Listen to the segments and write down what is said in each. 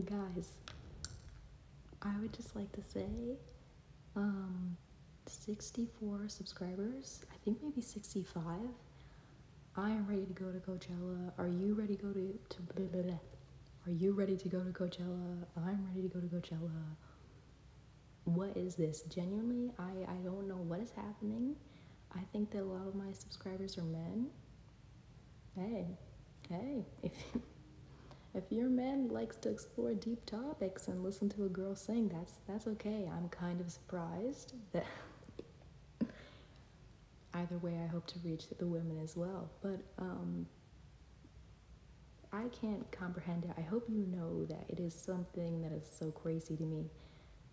Guys, I would just like to say, um, 64 subscribers, I think maybe 65. I am ready to go to Coachella. Are you ready to go to blah, blah, blah. Are you ready to go to Coachella? I'm ready to go to Coachella. What is this? Genuinely, I don't know what is happening. I think that a lot of my subscribers are men. Hey, if your man likes to explore deep topics and listen to a girl sing, that's okay. I'm kind of surprised that either way, I hope to reach the women as well. But I can't comprehend it. I hope you know that it is something that is so crazy to me,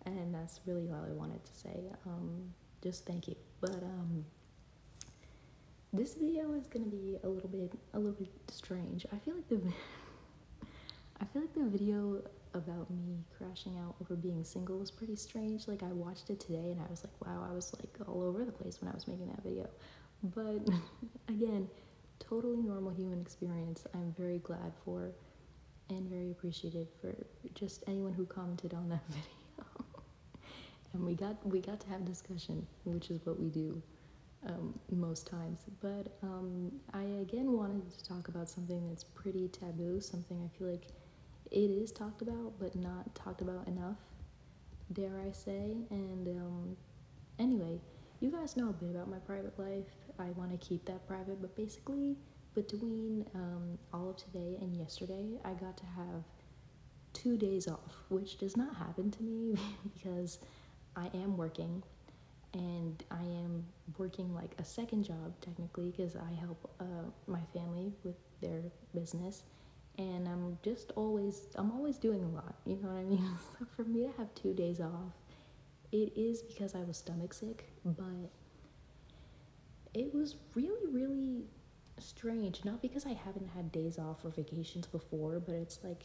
and that's really all I wanted to say. Just thank you. But this video is gonna be a little bit strange. I feel like the video about me crashing out over being single was pretty strange. Like, I watched it today and I was like, wow, I was like all over the place when I was making that video. But again, totally normal human experience. I'm very glad for and very appreciative for just anyone who commented on that video. And we got to have discussion, which is what we do most times. But I again wanted to talk about something that's pretty taboo, something I feel like it is talked about, but not talked about enough, dare I say. And anyway, you guys know a bit about my private life. I want to keep that private, but basically, between all of today and yesterday, I got to have 2 days off, which does not happen to me because I am working, and I am working like a second job technically because I help my family with their business, and I'm always doing a lot, you know what I mean? So for me to have 2 days off, it is because I was stomach sick, but it was really strange. Not because I haven't had days off or vacations before, but it's like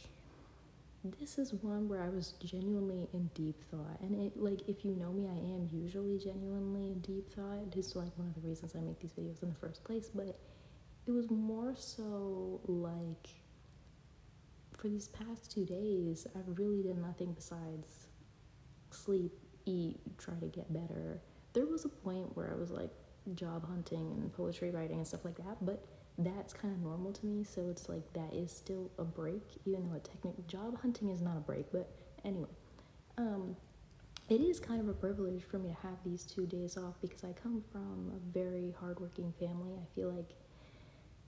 this is one where I was genuinely in deep thought. And it, like, if you know me, I am usually genuinely in deep thought. It is like one of the reasons I make these videos in the first place, but it was more so like for these past 2 days, I've really done nothing besides sleep, eat, try to get better. There was a point where I was like job hunting and poetry writing and stuff like that, but that's kind of normal to me. So it's like that is still a break, even though a technical job hunting is not a break. But anyway, it is kind of a privilege for me to have these 2 days off because I come from a very hardworking family. I feel like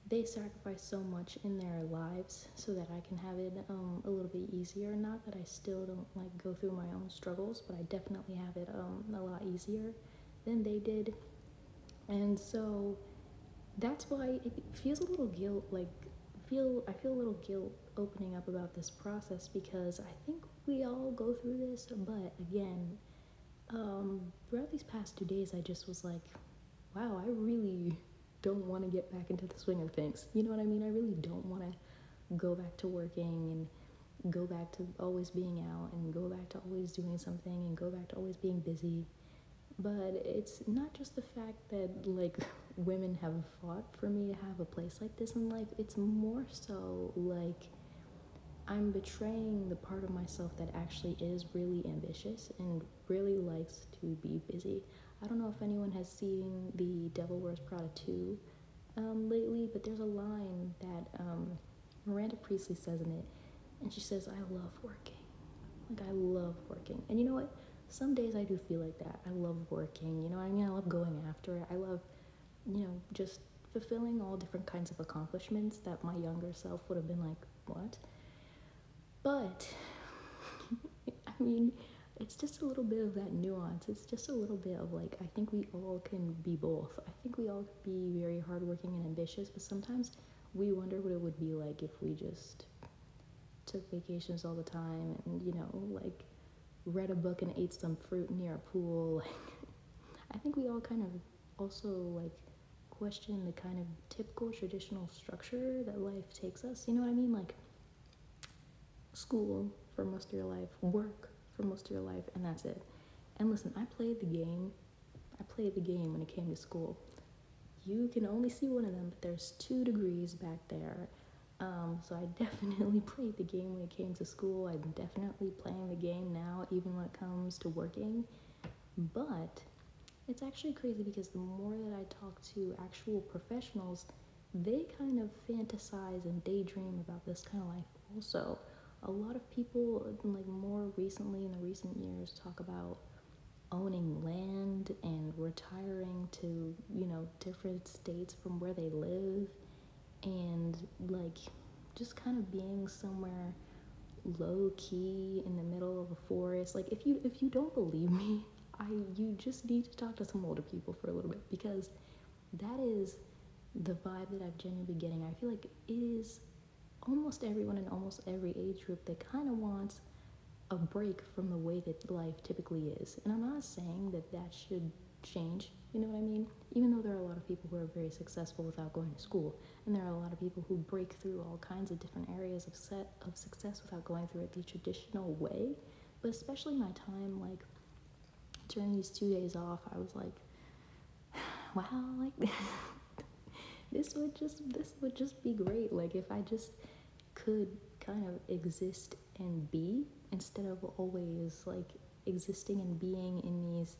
they sacrifice so much in their lives so that I can have it a little bit easier. Not that I still don't like go through my own struggles, but I definitely have it a lot easier than they did. And so that's why it feels a little guilt, like I feel a little guilt opening up about this process because I think we all go through this. But again, throughout these past 2 days, I just was like, wow, I really don't want to get back into the swing of things. You know what I mean? I really don't want to go back to working and go back to always being out and go back to always doing something and go back to always being busy. But it's not just the fact that like women have fought for me to have a place like this in life. It's more so like I'm betraying the part of myself that actually is really ambitious and really likes to be busy. I don't know if anyone has seen the Devil Wears Prada 2 lately, but there's a line that Miranda Priestley says in it, and she says, I love working. Like, I love working. And you know what? Some days I do feel like that. I love working, you know what I mean? I love going after it. I love, just fulfilling all different kinds of accomplishments that my younger self would have been like, what? But, I mean, it's just a little bit of that nuance. It's just a little bit of like, I think we all can be both. I think we all could be very hardworking and ambitious, but sometimes we wonder what it would be like if we just took vacations all the time and, like read a book and ate some fruit near a pool. Like, I think we all kind of also like question the kind of typical traditional structure that life takes us. You know what I mean? Like school for most of your life, work for most of your life, and that's it. And listen, I played the game when it came to school. You can only see one of them, but there's 2 degrees back there. So I definitely played the game when it came to school. I'm definitely playing the game now, even when it comes to working. But it's actually crazy because the more that I talk to actual professionals, they kind of fantasize and daydream about this kind of life also. A lot of people, like more recently in the recent years, talk about owning land and retiring to, different states from where they live, and like just kind of being somewhere low key in the middle of a forest. Like if you don't believe me, I you just need to talk to some older people for a little bit, because that is the vibe that I've genuinely been getting. I feel like it is almost everyone in almost every age group that kind of wants a break from the way that life typically is. And I'm not saying that that should change, you know what I mean? Even though there are a lot of people who are very successful without going to school, and there are a lot of people who break through all kinds of different areas of success without going through it the traditional way. But especially my time, like during these 2 days off, I was like, wow, like this would just be great. Like if I just could kind of exist and be, instead of always like existing and being in these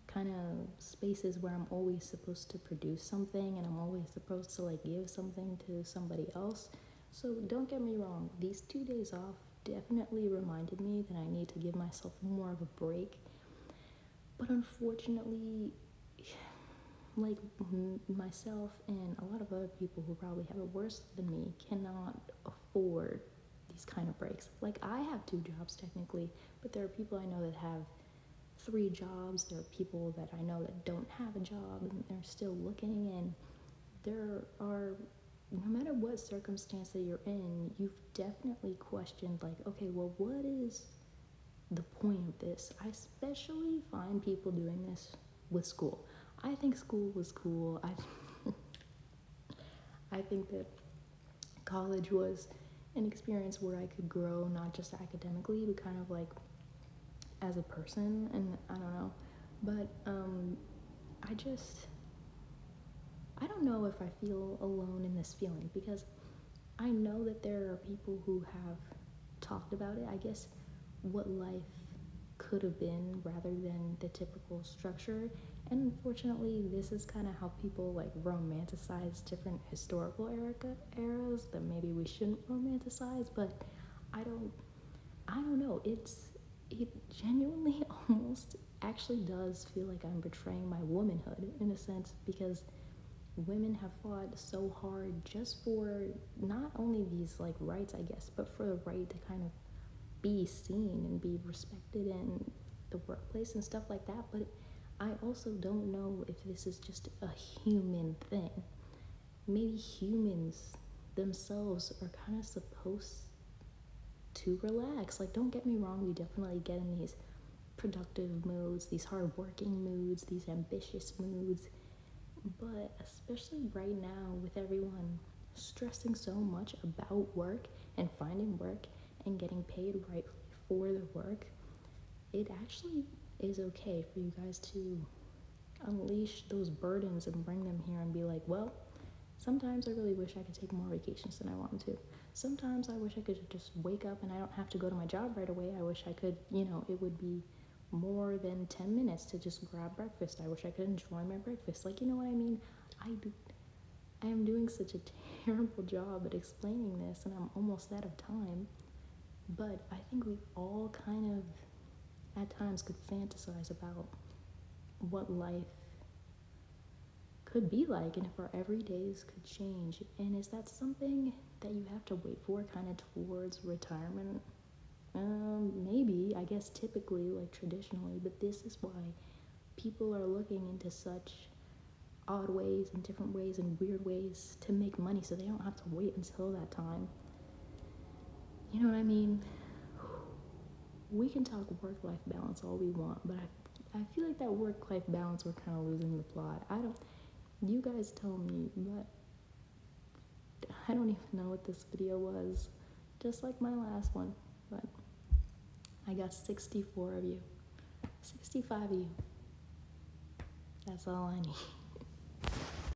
kind of spaces where I'm always supposed to produce something and I'm always supposed to like give something to somebody else. So don't get me wrong, these 2 days off definitely reminded me that I need to give myself more of a break. But unfortunately, like myself and a lot of other people who probably have it worse than me cannot afford these kind of breaks. Like I have 2 jobs technically, but there are people I know that have 3 jobs. There are people that I know that don't have a job and they're still looking, and there are, no matter what circumstance that you're in, you've definitely questioned like, okay, well, what is the point of this? I especially find people doing this with school. I think school was cool. I think that college was an experience where I could grow, not just academically, but kind of like as a person, and I don't know. But I just, I don't know if I feel alone in this feeling, because I know that there are people who have talked about it. I guess what life could have been rather than the typical structure. And unfortunately, this is kind of how people like romanticize different historical eras that maybe we shouldn't romanticize. But I don't, I don't know. It genuinely almost actually does feel like I'm betraying my womanhood in a sense, because women have fought so hard just for not only these like rights, I guess, but for the right to kind of be seen and be respected in the workplace and stuff like that. But I also don't know if this is just a human thing. Maybe humans themselves are kind of supposed to relax. Like, don't get me wrong, we definitely get in these productive moods, these hardworking moods, these ambitious moods. But especially right now, with everyone stressing so much about work and finding work and getting paid rightfully for the work, it actually is okay for you guys to unleash those burdens and bring them here and be like, well, sometimes I really wish I could take more vacations than I want to. Sometimes I wish I could just wake up and I don't have to go to my job right away. I wish I could, it would be more than 10 minutes to just grab breakfast. I wish I could enjoy my breakfast. Like, you know what I mean? I am doing such a terrible job at explaining this, and I'm almost out of time. But I think we all kind of, at times, could fantasize about what life could be like and if our everydays could change. And is that something that you have to wait for kind of towards retirement? Maybe, I guess typically, like traditionally, but this is why people are looking into such odd ways and different ways and weird ways to make money so they don't have to wait until that time. You know what I mean? We can talk work-life balance all we want, but I feel like that work-life balance, we're kind of losing the plot. You guys tell me, but I don't even know what this video was, just like my last one. But I got 64 of you, 65 of you. That's all I need.